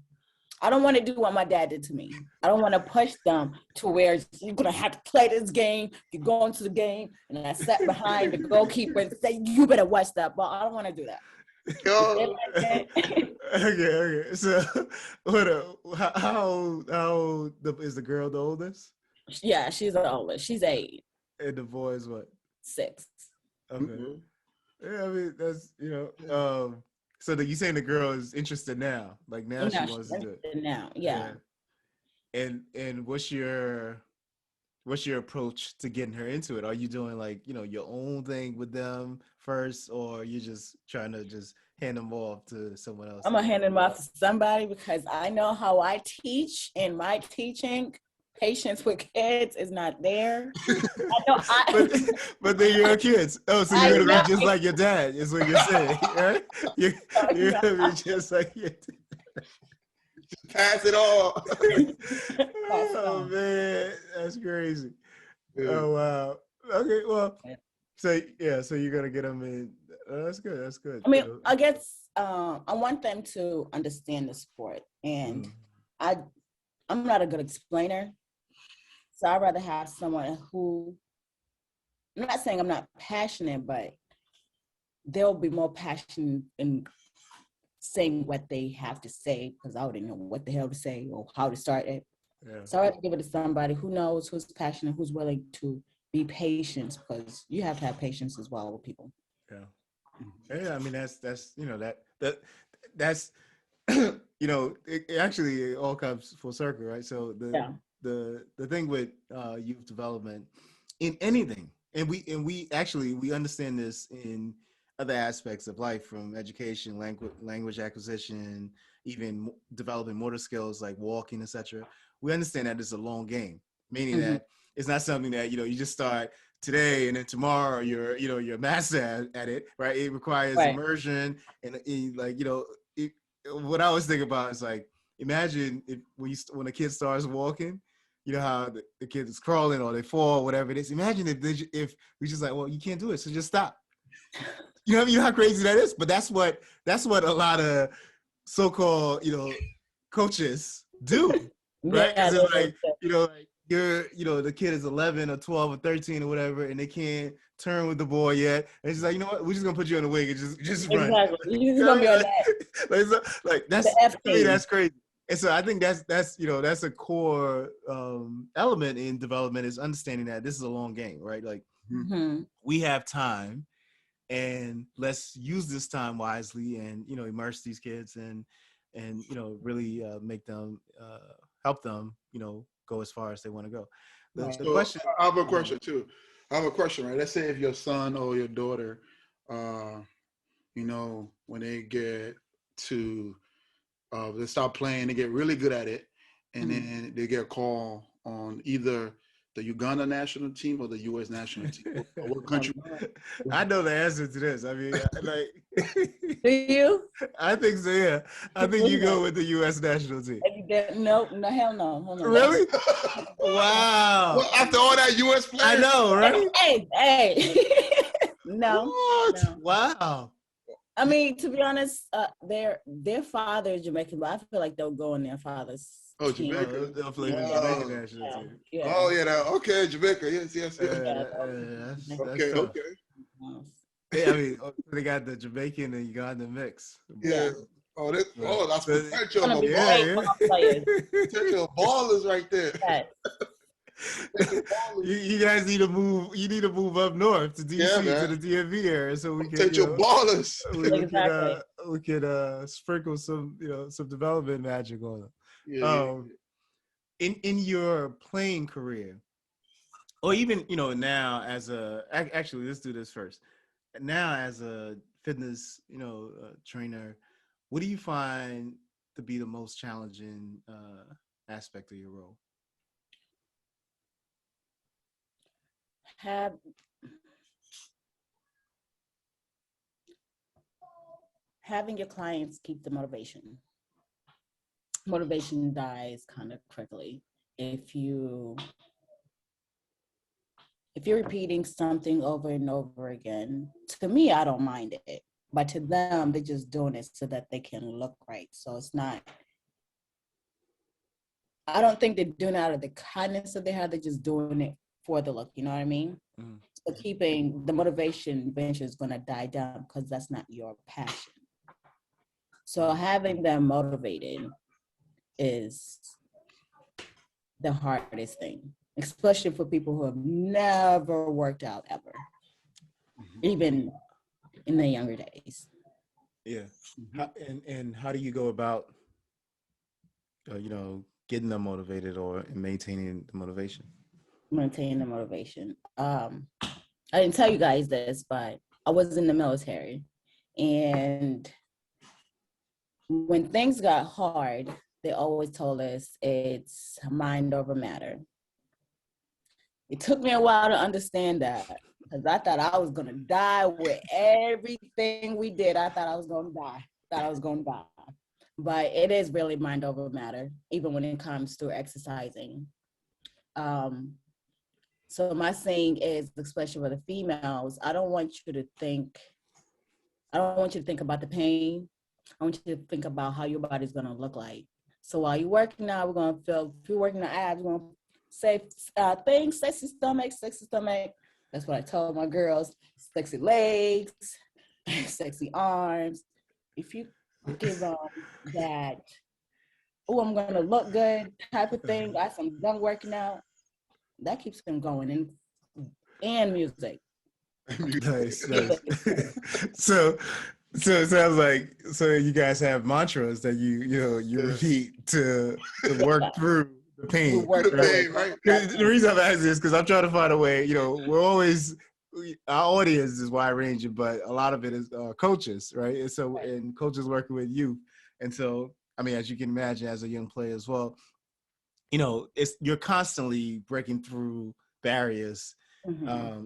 I don't want to do what my dad did to me. I don't want to push them to where you're going to have to play this game. You go into the game, and I sat behind the goalkeeper and say, you better watch that ball. I don't want to do that.
Okay. So, how old is the girl the oldest?
Yeah, she's the oldest. She's 8.
And the boy is what?
6.
Okay. Yeah, I mean, that's, So you saying the girl is interested now? Like now she
Now
wants
she's
to do it.
interested now. Yeah.
And what's your approach to getting her into it? Are you doing like, your own thing with them first, or you just trying to just hand them off to someone else?
I'm gonna hand them off to somebody because I know how I teach, and my teaching patience with kids is not there.
But they're your kids. Oh, so you're gonna be just like your dad, is what you're saying, right? You're gonna be just like your dad.
Pass it all.
Oh man, that's crazy.
Yeah.
Oh wow. Okay, well, so you're gonna get them in. That's good. That's good.
I mean, I guess I want them to understand the sport, and I'm not a good explainer, so I'd rather have someone who. I'm not saying I'm not passionate, but they'll be more passionate in saying what they have to say, because I wouldn't know what the hell to say or how to start it. Yeah. So I have to give it to somebody who knows, who's passionate, who's willing to be patient, because you have to have patience as well with people.
Yeah. I mean, that's it actually all comes full circle, right? So the thing with youth development in anything, and we understand this in other aspects of life, from education, language acquisition, even developing motor skills like walking, etc. We understand that it's a long game, meaning that it's not something that you just start today and then tomorrow you're master at it, right? It requires immersion, and what I was thinking about is like, imagine if when a kid starts walking, how the kid is crawling or they fall, or whatever it is. Imagine if we just like, well, you can't do it, so just stop. You know how crazy that is? But that's what a lot of so-called, coaches do, right? Because it's like, the kid is 11 or 12 or 13 or whatever, and they can't turn with the ball yet. And it's just like, you know what? We're just gonna put you in the wing and just run.
Exactly. You're just gonna be on
that. That's crazy. And so I think that's a core element in development, is understanding that this is a long game, right? Like we have time. And let's use this time wisely, and immerse these kids, and really make them help them go as far as they want to go. The question.
I have a question too. I have a question, right? Let's say if your son or your daughter, when they get to they start playing, they get really good at it, and then they get a call on either the Uganda national team or the U.S. national team. What country?
I know the answer to this. I mean,
do you?
I think so. Yeah, I think you go with the U.S. national team.
No, hell no.
Really? Wow.
Well, after all that U.S. players,
I know, right?
Hey. No.
What?
No.
Wow.
I mean, to be honest, their father is Jamaican, but I feel like they'll go on their father's.
Oh, Jamaica.
They'll play the Jamaican national team.
Yeah.
Oh, yeah. Okay, Jamaica. Yes.
Okay. Yeah, I mean, they got the Jamaican and Ugandan mix.
Yeah. That's potential. Potential ballers right there.
Yes.
You guys need to move. You need to move up north to DC, to the DMV area, so we can
potential ballers.
We can sprinkle some some development magic on them.
Yeah.
In your playing career, or even now as actually let's do this first. Now as a fitness trainer, what do you find to be the most challenging aspect of your role?
Having your clients keep the motivation. Motivation dies kind of quickly if you're repeating something over and over again. To me, I don't mind it, but to them, they're just doing it so that they can look right. So it's not. I don't think they're doing it out of the kindness of their heart. They're just doing it for the look. You know what I mean? So keeping the motivation eventually is going to die down because that's not your passion. So having them motivated is the hardest thing, especially for people who have never worked out ever, even in their younger days.
Yeah.
Mm-hmm.
And how do you go about, getting them motivated or maintaining the motivation?
Maintain the motivation. I didn't tell you guys this, but I was in the military, and when things got hard, they always told us it's mind over matter. It took me a while to understand that because I thought I was gonna die with everything we did. I thought I was gonna die. Thought I was gonna die. But it is really mind over matter, even when it comes to exercising. Um, so my saying is, especially for the females, I don't want you to think about the pain. I want you to think about how your body's gonna look like. So while you're working out, we're gonna feel, if you're working the abs, we're gonna say things, sexy stomach, sexy stomach. That's what I told my girls, sexy legs, sexy arms. If you give them that, oh, I'm gonna look good type of thing, after I'm done working out, that keeps them going. And music.
Nice, nice. so it sounds like you guys have mantras that you repeat to work through the
We
pain.
work through
Pain,
it.
right?
The reason I'm asking is because I'm trying to find a way. We're always our audience is wide ranging, but a lot of it is coaches, right? And so, and coaches working with youth, and so I mean, as you can imagine, as a young player as well, you're constantly breaking through barriers,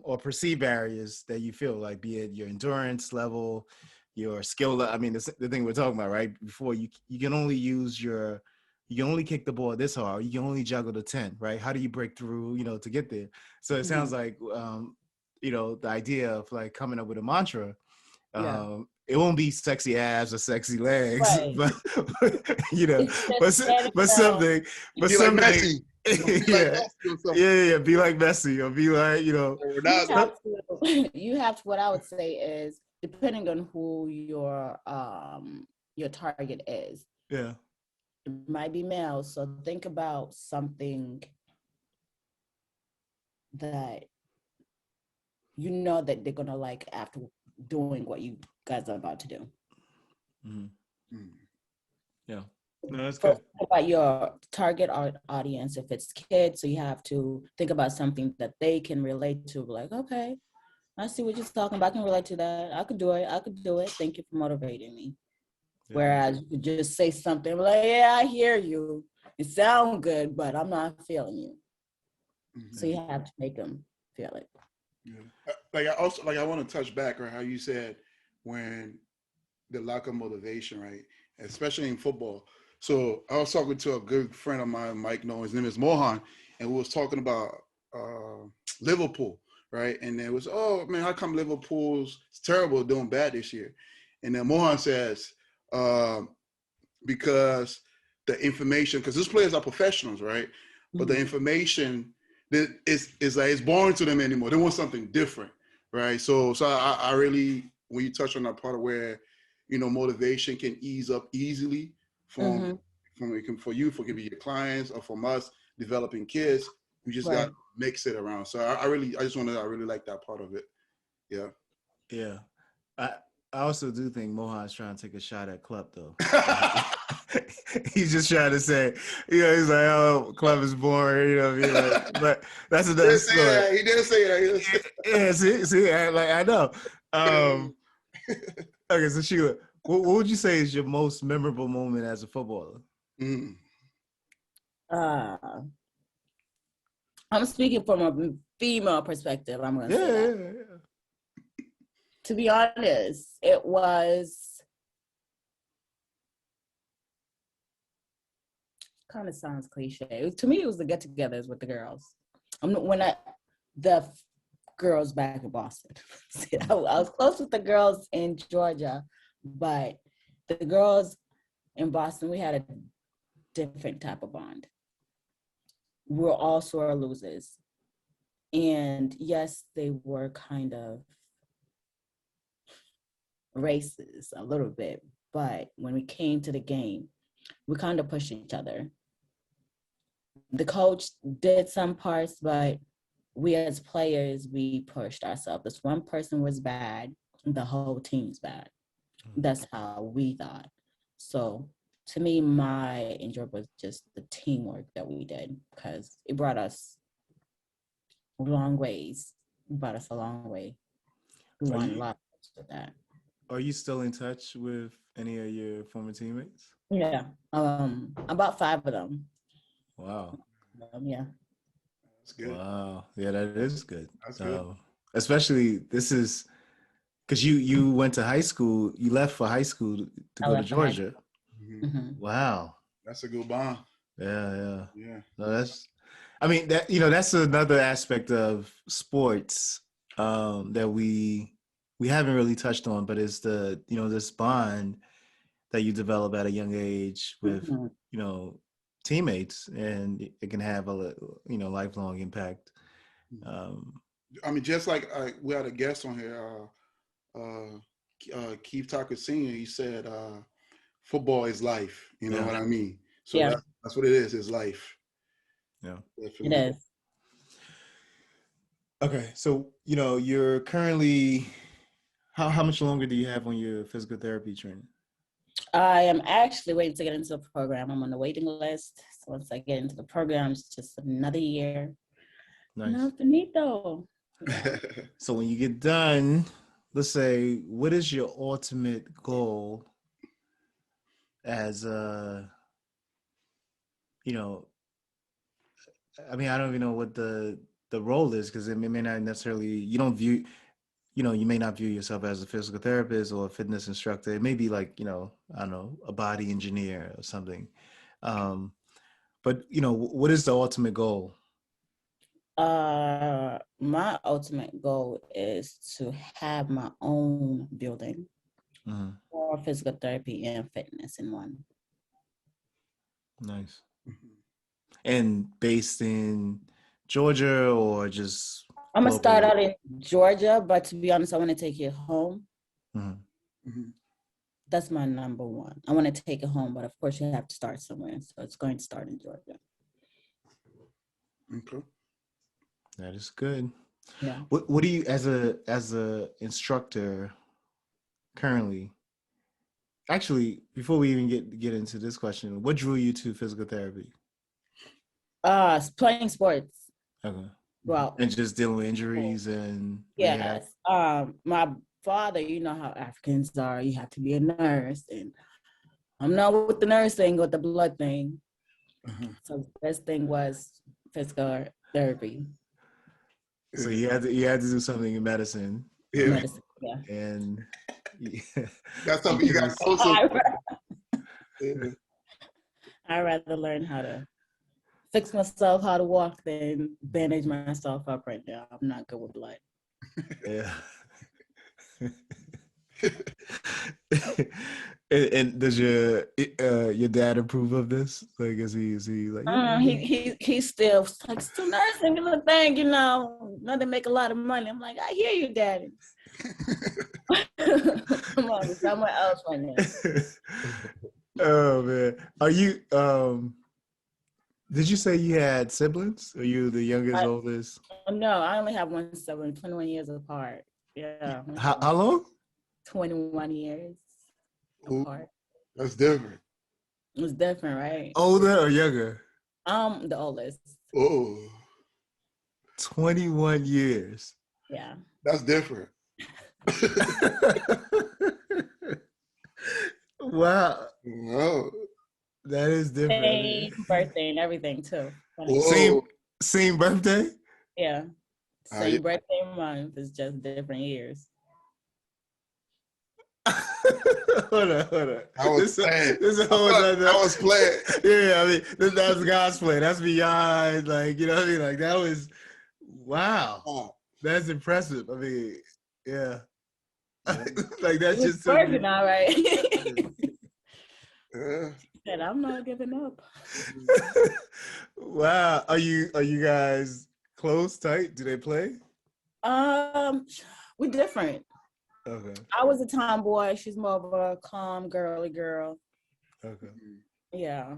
or perceived barriers that you feel like, be it your endurance level, your skill. I mean, the thing we're talking about, right? Before you can only you can only kick the ball this hard. You can only juggle the 10, right? How do you break through, to get there? So it sounds like, the idea of like coming up with a mantra.
Yeah.
It won't be sexy abs or sexy legs,
Right.
but
It's just getting
but
them.
something, but
Be like
something,
Messi. Be like
yeah,
Messi or something.
yeah, be like Messi or be like,
Or
You
Ronaldo.
have to. You have to. What I would say is, depending on who your target is,
yeah,
it might be male. So think about something that you know that they're gonna like after doing what you guys are about to do.
mm-hmm. Yeah, no, that's
First,
good.
think about your target audience. If it's kids, so you have to think about something that they can relate to. Like, okay, I see what you're talking about. I can relate to that. I could do it. I could do it. Thank you for motivating me.
Yeah.
Whereas you could just say something like, yeah, I hear you. It sounds good, but I'm not feeling you.
Mm-hmm.
So you have to make them feel it.
Yeah. I want to touch back on how you said when the lack of motivation, right? Especially in football. So I was talking to a good friend of mine, Mike, his name is Mohan, and we was talking about Liverpool, right? And it was, oh man, how come Liverpool's terrible, doing bad this year? And then Mohan says, because the information, because these players are professionals, right? But the information that is like, it's boring to them anymore. They want something different, right? So I really, when you touch on that part of where, motivation can ease up easily from for you, for giving your clients, or from us developing kids, you just got to mix it around. So I really like that part of it. Yeah.
Yeah. I also do think Mohan's trying to take a shot at Club though. He's just trying to say, he's like, oh, Club is boring, but that's another story.
He didn't say that.
Yeah, see, I know. Okay, so Sheila, what would you say is your most memorable moment as a footballer?
I'm speaking from a female perspective. I'm going to say that.
Yeah.
To be honest, it was kind of sounds cliche. To me, it was the get-togethers with the girls. The girls back in Boston. I was close with the girls in Georgia, but the girls in Boston, we had a different type of bond. We were all sore losers. And yes, they were kind of racist a little bit, but when we came to the game, we kind of pushed each other. The coach did some parts, but we as players, we pushed ourselves. If one person was bad, the whole team's bad. That's how we thought. So to me, my enjoy was just the teamwork that we did, because it brought us long ways. It brought us a long way. We
Are
won a
you
lot with that.
are you still in touch with any of your former teammates?
Yeah. About 5 of them.
Wow.
Yeah.
That's good.
Wow. Yeah, that is good.
That's good.
Especially this is because you went to high school, you left for high school to
I
go to
left behind.
Georgia.
Mm-hmm.
Wow.
That's a good bond.
Yeah, yeah.
Yeah.
No, that's I mean that that's another aspect of sports that we haven't really touched on, but it's the this bond that you develop at a young age with
Mm-hmm.
teammates, and it can have a lifelong impact. Um,
I mean, just like we had a guest on here, Keith Tucker Sr. He said, "Football is life." You know
yeah,
what I mean? So
Yeah,
that's what it is. It's life.
yeah.
it
Definitely.
is.
Okay, so you're currently how much longer do you have on your physical therapy training?
I am actually waiting to get into the program. I'm on the waiting list. So once I get into the program, it's just another year.
Nice.
No, finito. Yeah.
So when you get done, let's say, what is your ultimate goal as you know, I mean, I don't even know what the role is, because it may not necessarily, you don't view, you may not view yourself as a physical therapist or a fitness instructor. It may be like, I don't know, a body engineer or something. Um, but what is the ultimate goal?
My ultimate goal is to have my own building
Mhm.
for physical therapy and fitness in one.
Nice. And based in Georgia or just
I'm gonna start
globally?
out in Georgia, but to be honest, I want to take it home.
Mhm.
That's my number one. I want to take it home, but of course you have to start somewhere. So it's going to start in Georgia.
Okay.
That is good.
Yeah.
What do you, as a instructor currently? Actually, before we even get into this question, what drew you to physical therapy?
Playing sports.
Okay.
Well,
And just dealing with injuries and rehab.
yes. My father, you know how Africans are. You have to be a nurse, and I'm not with the nurse thing, with the blood thing. So the best thing was physical therapy,
So you had to do something in medicine,
Yeah.
medicine. Yeah.
and
That's something you got
injuries.
closer. Yeah.
I'd rather learn how to fix myself, how to walk, than bandage myself up right now. I'm not good with blood.
Yeah. and does your dad approve of this? Like, is he like, yeah?
He's still like, still nursing is a thing, not to make a lot of money. I'm like, I hear you, daddy. Come on, somewhere else right now.
Oh man, are you? Did you say you had siblings? Are you the youngest, oldest?
No, I only have one sibling, 21 years apart. Yeah.
How long?
21 years
Ooh,
apart.
that's different.
It was different, right?
Older or younger?
The oldest.
Oh,
21 years.
Yeah.
that's different.
Wow,
Wow.
that is different.
Same birthday and everything too. Funny.
Same
Whoa.
same birthday.
Yeah.
Yeah.
Same birthday month. It's just different years.
Hold on.
I was playing.
This is a whole
I
nother.
was playing.
Yeah, I mean, that's God's plan. That's beyond, like, what I mean? Like, that was, wow.
Oh,
That's impressive. I mean, yeah.
yeah.
Like,
It
that
was
just took me.
working all right.
Yeah.
Said, I'm not giving up.
Wow. Are you guys close, tight? Do they play?
We're different.
Okay.
I was a tomboy. She's more of a calm, girly girl.
Okay.
Yeah.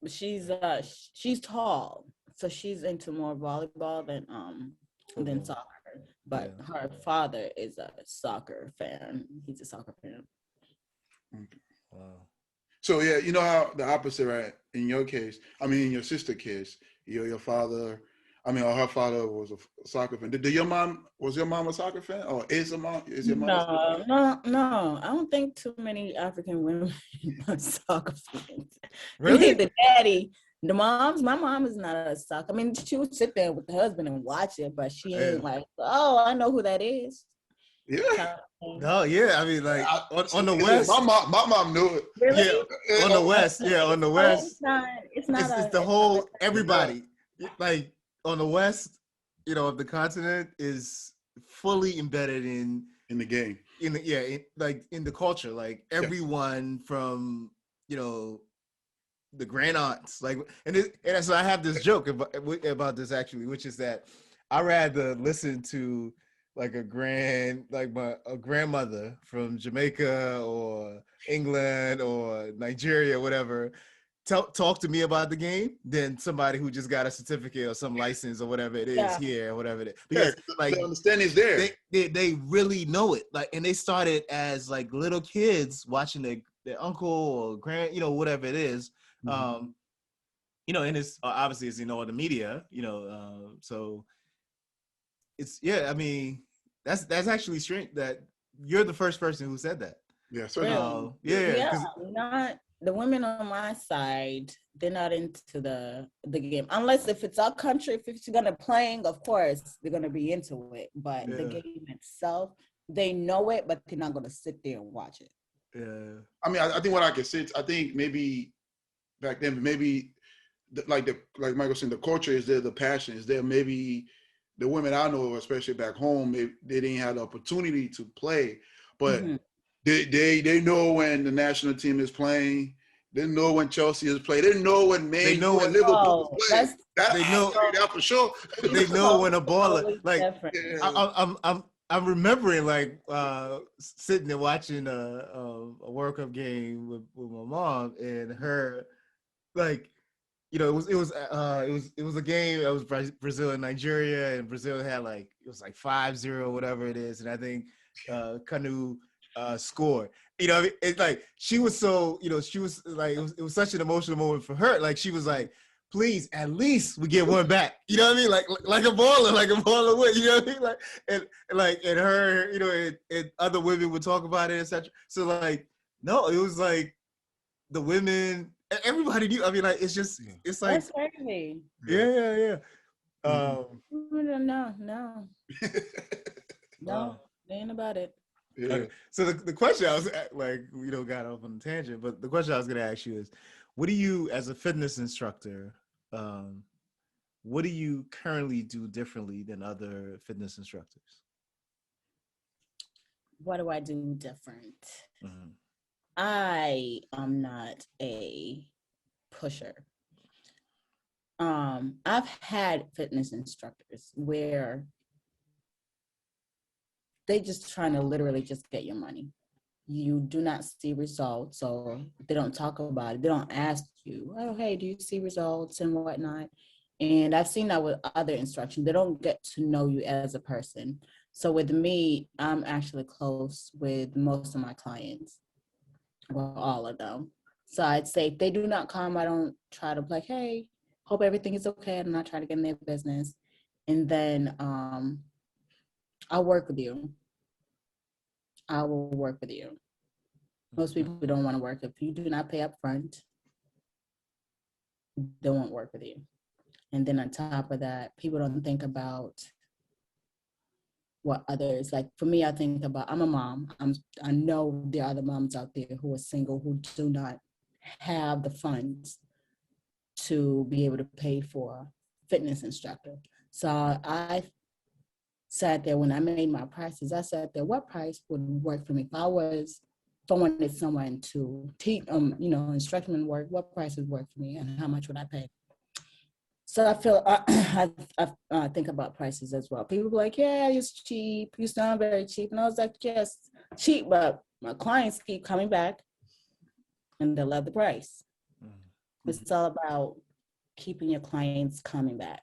But she's tall. So she's into more volleyball than
Football.
soccer. But her father is a soccer fan. He's a soccer fan.
Okay.
Wow.
So yeah, you know how the opposite, right? In your case, I mean, in your sister case, your father, I mean, or her father was a soccer fan. Did your mom was your mom a soccer fan, or is your mom a soccer fan?
No. I don't think too many African women are soccer fans. I
Really?
mean, the daddy, the moms. My mom is not a soccer. I mean, she would sit there with the husband and watch it, but she
Yeah.
ain't like, oh, I know who that is.
Yeah.
Type of thing.
No, yeah. I mean, like on the
Listen,
West,
my mom knew it.
yeah.
Really?
On the West, yeah. On the West,
It's not
it's
a.
the
It's not a.
whole everybody. Like on the West, of the continent is fully embedded
In the game.
in the like in the culture. Like
Yes.
everyone from the grand aunts, like, and so I have this joke about this actually, which is that I rather listen to like a grandmother from Jamaica or England or Nigeria, whatever, talk to me about the game than somebody who just got a certificate or some license or whatever it is
Yeah.
here or whatever it is.
Yeah,
Because like
the understanding is there.
they really know it. Like, and they started as like little kids watching their uncle or grand, whatever it is.
Mhm.
And it's obviously it's on the media, so it's I mean that's actually strange that you're the first person who said that.
Yeah, certainly.
Really?
Yeah,
Yeah,
because
not the women on my side. They're not into the game unless if it's our country. If it's gonna playing, of course they're gonna be into it. But the
yeah,
game itself, they know it, but they're not gonna sit there and watch it.
yeah,
I mean, I think what I can say, I think maybe back then, maybe like Michael said, the culture is there, the passion is there. Maybe the women I know, especially back home, they didn't have the opportunity to play, but
Mm-hmm.
they know when the national team is playing. They know when Chelsea is playing. They know when
they
Man
know
U and
what
Liverpool is
Oh,
playing.
that's
That
they
I'll
know
tell you that for sure.
they know when a baller,
totally
like
different.
Yeah.
I'm remembering like sitting and watching a World Cup game with my mom and her, like, it was a game. It was Brazil and Nigeria, and Brazil had like it was like 5-0, whatever it is, and I think Kanu scored. It's like she was so she was like it was such an emotional moment for her. Like she was like, please, at least we get one back. You know what I mean? Like a baller would. You know what I mean? Like and her, and other women would talk about it, etc. So like, no, it was like the women, everybody knew. I mean, like it's like
That's crazy.
yeah.
No,
Wow.
they ain't about it.
Yeah.
Okay. So the question I was like, got off on a tangent, but the question I was gonna ask you is, what do you, as a fitness instructor, what do you currently do differently than other fitness instructors?
What do I do different?
Mm-hmm.
I am not a pusher. I've had fitness instructors where they just trying to literally just get your money. You do not see results, or they don't talk about it. They don't ask you, oh, hey, do you see results and whatnot? And I've seen that with other instruction. They don't get to know you as a person. So with me, I'm actually close with most of my clients, well, all of them. So I'd say if they do not come, I don't try to be like, hey, hope everything is okay. I'm not trying to get in their business. And then I'll work with you. I will work with you. Most people don't want to work. If you do not pay up front, they won't work with you. And then on top of that, people don't think about what others, like for me, I think about, I'm a mom. I know there are other moms out there who are single, who do not have the funds to be able to pay for fitness instructor. So I sat there when I made my prices. I sat there, what price would work for me? If I wanted someone to teach, instruct me in work, what price would work for me, and how much would I pay? So I feel I think about prices as well. People be like, yeah, it's cheap. You sound very cheap, and I was like, yes, cheap, but my clients keep coming back, and they love the price.
Mm-hmm.
It's all about keeping your clients coming back.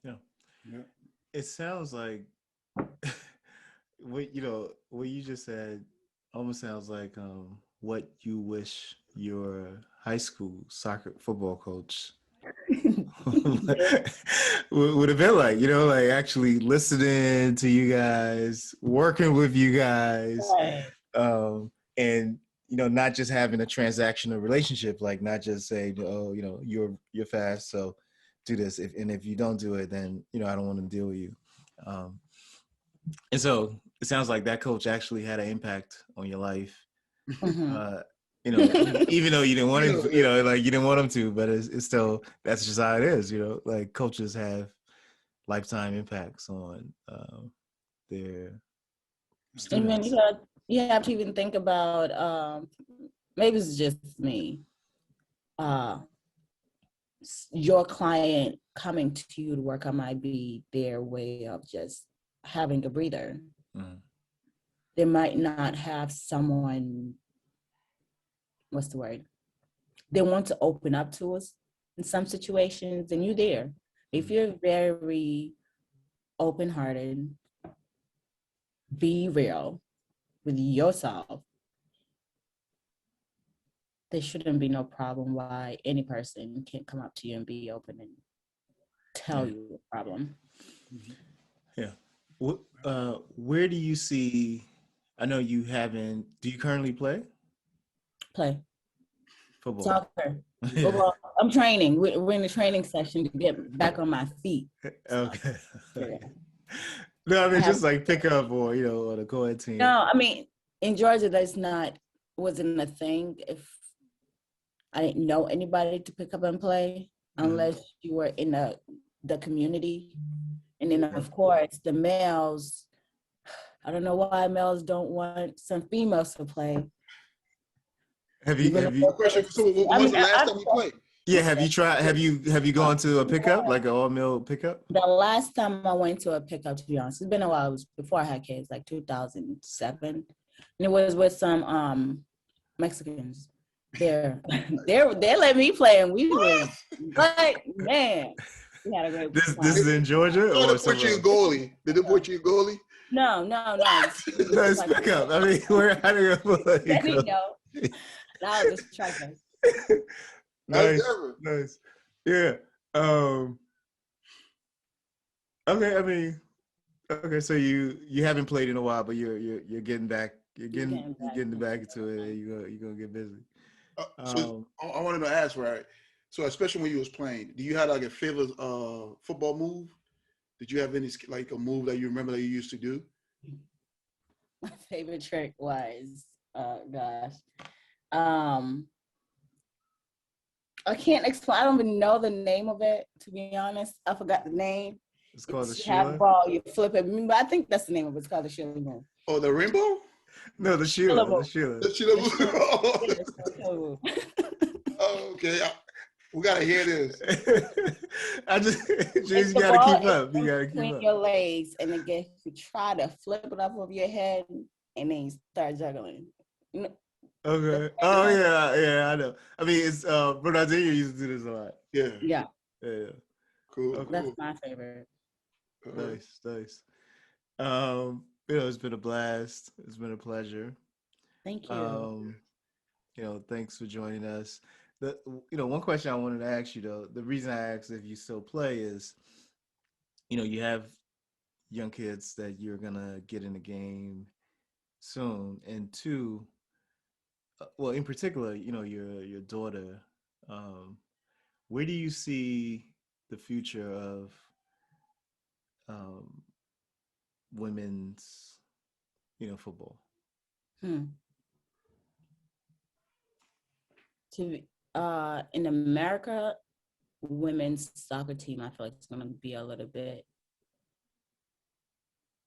Yeah.
Yeah.
It sounds like what you just said. almost sounds like what you wish your high school football coach would have been like, like actually listening to you guys, working with you guys,
Right.
and not just having a transactional relationship, like not just say, oh, you're fast, so do this. If you don't do it, then I don't want to deal with you. And so it sounds like that coach actually had an impact on your life.
Mm-hmm.
Even though you didn't want him, like you didn't want him to, but it's still, that's just how it is, like coaches have lifetime impacts on their
And then
students.
you have to even think about maybe it's just me. Your client coming to you to work on might be their way of just having a breather.
Mm-hmm.
They might not have someone, what's the word? They want to open up to us in some situations, and you're there. If you're very open-hearted, be real with yourself, there shouldn't be no problem why any person can come up to you and be open and tell you the problem.
Yeah. Where do you see, I know you haven't, do you currently play football?
Soccer. Football. I'm training. We're in the training session to get back on my feet.
Okay.
Yeah.
No, I mean, just like pick up or, or the co-ed team.
No, I mean, in Georgia, wasn't a thing if I didn't know anybody to pick up and play, unless you were in the community. And then, of course, the males, I don't know why males don't want some females to play.
Have you
question? So when was the last time you played?
Yeah, have you gone to a pickup, like an all-male pickup?
The last time I went to a pickup, to be honest, it's been a while. It was before I had kids, like 2007. And it was with some Mexicans. They let me play, and we was like, man, we had a great
This
time.
is in Georgia,
or did they put you in goalie? Did they put you in goalie?
No.
No, it's pickup. I mean, how do you play?
There you go. That was a striker.
Nice. Yeah. Okay. I mean, okay. So you haven't played in a while, but you're getting back. You're getting back into it. You're gonna get busy.
So I wanted to ask, right? So especially when you was playing, do you have like a favorite football move? Did you have any like a move that you remember that you used to do?
My favorite trick was, I can't explain. I don't even know the name of it, to be honest. I forgot the name.
It's called the
Shelia. You have a ball, you flip it. But I think that's the name of it. It's called the Shelia move.
Oh, the rainbow?
No, the Sheila.
The Sheila move. Oh, okay. We gotta hear this.
You gotta keep up. You gotta keep
between
up.
your legs, and then you try to flip it up over your head, and then you start juggling.
Okay. Oh yeah, I know. I mean, it's Bernardino used to do this a lot.
Yeah.
Cool.
Okay.
That's my favorite.
Nice. It's been a blast. It's been a pleasure.
Thank you.
Thanks for joining us. One question I wanted to ask you though, the reason I asked if you still play is, you have young kids that you're gonna get in the game soon, and two, well, in particular, your daughter. Where do you see the future of women's, football?
In America, women's soccer team, I feel like it's going to be a little bit.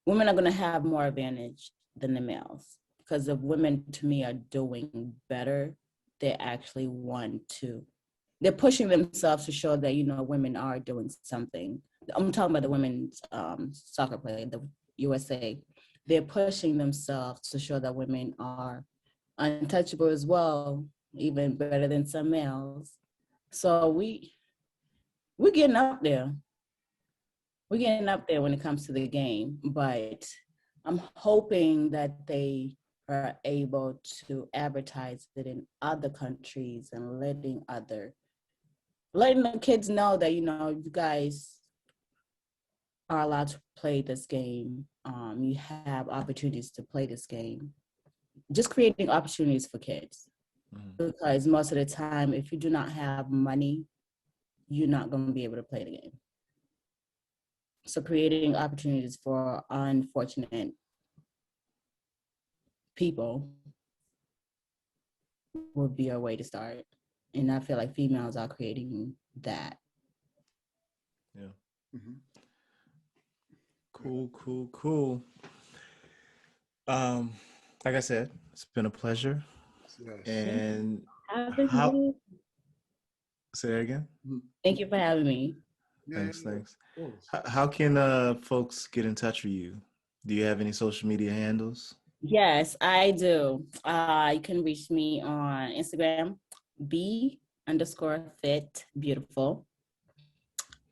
Women are going to have more advantage than the males, because the women, to me, are doing better. They actually want to. They're pushing themselves to show that women are doing something. I'm talking about the women's soccer play, the USA. They're pushing themselves to show that women are untouchable as well, even better than some males. So we're getting up there. We're getting up there when it comes to the game, but I'm hoping that they are able to advertise it in other countries and letting the kids know that, you know, you guys are allowed to play this game. You have opportunities to play this game. Just creating opportunities for kids. Because most of the time, if you do not have money, you're not going to be able to play the game. So creating opportunities for unfortunate people would be a way to start. And I feel like females are creating that.
Yeah.
Mm-hmm.
Cool. Like I said, it's been a pleasure.
Yes.
And
Having
say that again?
Thank you for having me.
Thanks.
Yeah.
How can folks get in touch with you? Do you have any social media handles?
Yes, I do. You can reach me on Instagram, B_fit beautiful.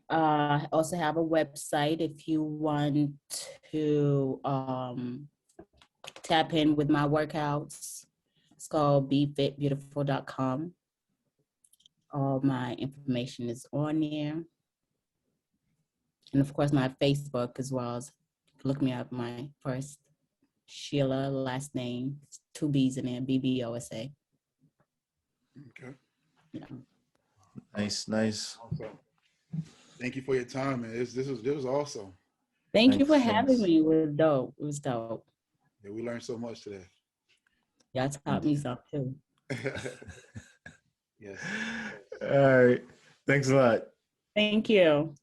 I also have a website if you want to tap in with my workouts. It's called befitbeautiful.com. All my information is on there. And of course, my Facebook as well. Look me up, my first Sheila, last name, 2 B's in there, BBOSA.
Okay.
Yeah.
Nice.
Awesome. Thank you for your time, man. This was awesome.
Thank you for having me. It was dope.
Yeah, we learned so much today.
Y'all taught me something too.
Yes.
All right. Thanks a lot.
Thank you.